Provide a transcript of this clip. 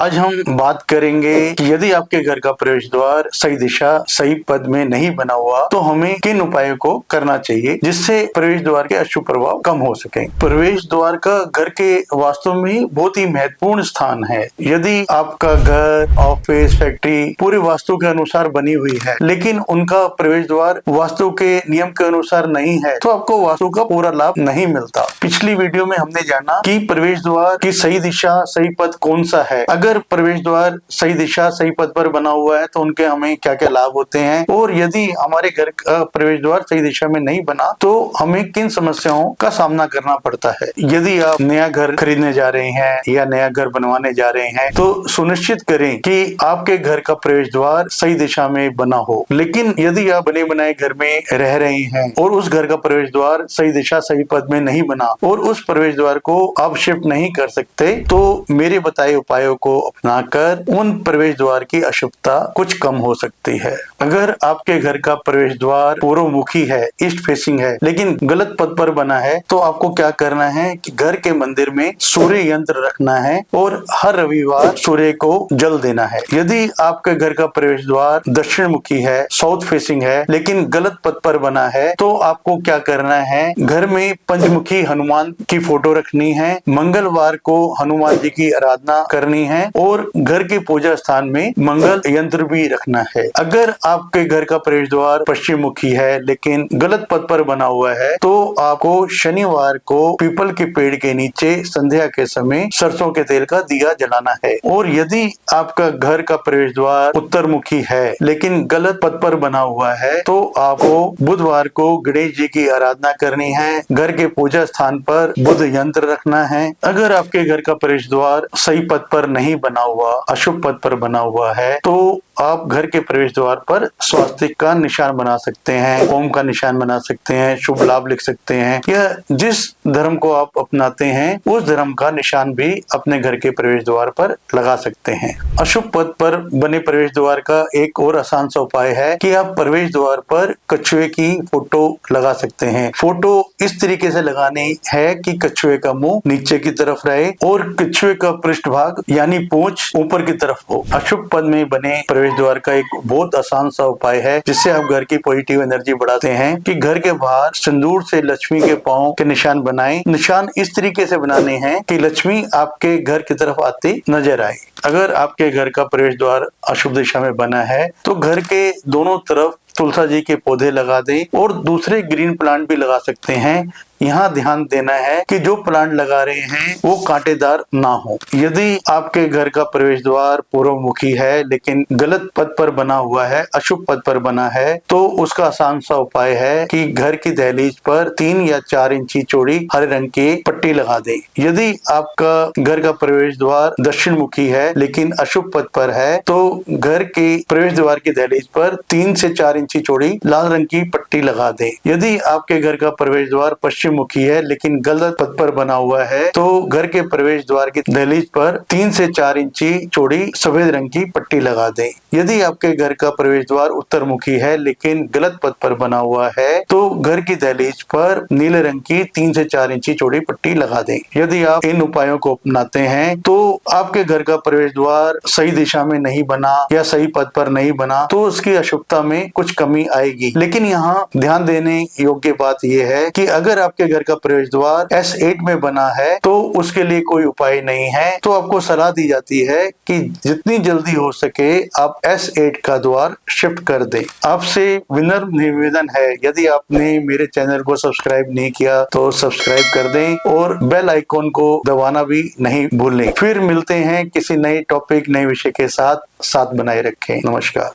आज हम बात करेंगे कि यदि आपके घर का प्रवेश द्वार सही दिशा सही पद में नहीं बना हुआ तो हमें किन उपायों को करना चाहिए जिससे प्रवेश द्वार के अशुभ प्रभाव कम हो सके। प्रवेश द्वार का घर के वास्तु में बहुत ही महत्वपूर्ण स्थान है। यदि आपका घर, ऑफिस, फैक्ट्री पूरे वास्तु के अनुसार बनी हुई है लेकिन उनका प्रवेश द्वार वास्तु के नियम के अनुसार नहीं है तो आपको वास्तु का पूरा लाभ नहीं मिलता। पिछली वीडियो में हमने जाना कि प्रवेश द्वार की सही दिशा सही पद कौन सा है। अगर प्रवेश द्वार सही दिशा सही पद पर बना हुआ है तो उनके हमें क्या क्या लाभ होते हैं, और यदि हमारे घर का प्रवेश द्वार सही दिशा में नहीं बना तो हमें किन समस्याओं का सामना करना पड़ता है। यदि आप नया घर खरीदने जा रहे हैं या नया घर बनवाने जा रहे हैं तो सुनिश्चित करें कि आपके घर का प्रवेश द्वार सही दिशा में बना हो। लेकिन यदि आप बने बनाए घर में रह रहे हैं और उस घर का प्रवेश द्वार सही दिशा सही पद में नहीं बना और उस प्रवेश द्वार को आप शिफ्ट नहीं कर सकते तो मेरे बताए उपायों को अपनाकर उन प्रवेश द्वार की अशुभता कुछ कम हो सकती है। अगर आपके घर का प्रवेश द्वार पूर्वमुखी है, ईस्ट फेसिंग है, लेकिन गलत पद पर बना है तो आपको क्या करना है कि घर के मंदिर में सूर्य यंत्र रखना है और हर रविवार सूर्य को जल देना है। यदि आपके घर का प्रवेश द्वार दक्षिण मुखी है, साउथ फेसिंग है, लेकिन गलत पद पर बना है तो आपको क्या करना है, घर में पंचमुखी हनुमान की फोटो रखनी है, मंगलवार को हनुमान जी की आराधना करनी है और घर के पूजा स्थान में मंगल यंत्र भी रखना है। अगर आपके घर का प्रवेश द्वार पश्चिम मुखी है लेकिन गलत पद पर बना हुआ है तो आपको शनिवार को पीपल के पेड़ के नीचे संध्या के समय सरसों के तेल का दिया जलाना है। और यदि आपका घर का प्रवेश द्वार उत्तर मुखी है लेकिन गलत पद पर बना हुआ है तो आपको बुधवार को गणेश जी की आराधना करनी है, घर के पूजा स्थान पर बुध यंत्र रखना है। अगर आपके घर का प्रवेश द्वार सही पद पर नहीं बना हुआ, अशुभ पद पर बना हुआ है तो आप घर के प्रवेश द्वार पर स्वास्तिक का निशान बना सकते हैं, ओम का निशान बना सकते हैं, शुभ लाभ लिख सकते हैं, या जिस धर्म को आप अपनाते हैं उस धर्म का निशान भी अपने घर के प्रवेश द्वार पर लगा सकते हैं। अशुभ पद पर बने प्रवेश द्वार का एक और आसान सा उपाय है कि आप प्रवेश द्वार पर कछुए की फोटो लगा सकते हैं। फोटो इस तरीके से लगानी है कि कछुए का मुंह नीचे की तरफ रहे और कछुए का पृष्ठभाग यानी पूंछ ऊपर की तरफ हो। अशुभ पद में बने प्रवेश द्वार का एक बहुत आसान सा उपाय है जिससे आप घर की पॉजिटिव एनर्जी बढ़ाते हैं कि घर के बाहर सिंदूर से लक्ष्मी के पांव के निशान बनाएं। निशान इस तरीके से बनाने हैं कि लक्ष्मी आपके घर की तरफ आती नजर आए। अगर आपके घर का प्रवेश द्वार अशुभ दिशा में बना है तो घर के दोनों तरफ तुलसा जी के पौधे लगा दें और दूसरे ग्रीन प्लांट भी लगा सकते हैं। यहाँ ध्यान देना है कि जो प्लांट लगा रहे हैं वो कांटेदार ना हो। यदि आपके घर का प्रवेश द्वार पूर्वमुखी है लेकिन गलत पद पर बना हुआ है, अशुभ पद पर बना है, तो उसका आसान सा उपाय है कि घर की दहलीज पर 3 या 4 इंची चौड़ी हरे रंग की पट्टी लगा दें। यदि आपका घर का प्रवेश द्वार दक्षिण मुखी है लेकिन अशुभ पद पर है तो घर के प्रवेश द्वार की दहलीज पर 3 से 4 इंची चौड़ी लाल रंग की पट्टी लगा दें। यदि आपके घर का प्रवेश द्वार पश्चिम मुखी है लेकिन गलत पद पर बना हुआ है तो घर के प्रवेश द्वार की दहलीज पर 3 से 4 इंची चौड़ी सफेद रंग की पट्टी लगा दें। यदि आपके घर का प्रवेश द्वार उत्तर मुखी है लेकिन गलत पद पर बना हुआ है तो घर की दहलीज पर नीले रंग की 3 से 4 इंची चौड़ी पट्टी लगा दें। यदि आप इन उपायों को अपनाते हैं तो आपके घर का प्रवेश द्वार सही दिशा में नहीं बना या सही पद पर नहीं बना तो उसकी अशुभता में कुछ कमी आएगी। लेकिन यहाँ ध्यान देने योग्य बात यह है कि अगर आपके घर का प्रवेश द्वार S8 में बना है तो उसके लिए कोई उपाय नहीं है, तो आपको सलाह दी जाती है कि जितनी जल्दी हो सके आप S8 का द्वार शिफ्ट कर दें। आपसे विनम्र निवेदन है, यदि आपने मेरे चैनल को सब्सक्राइब नहीं किया तो सब्सक्राइब कर दें और बेल आइकॉन को दबाना भी नहीं भूलें। फिर मिलते हैं किसी नए टॉपिक नए विषय के साथ बनाए रखें। नमस्कार।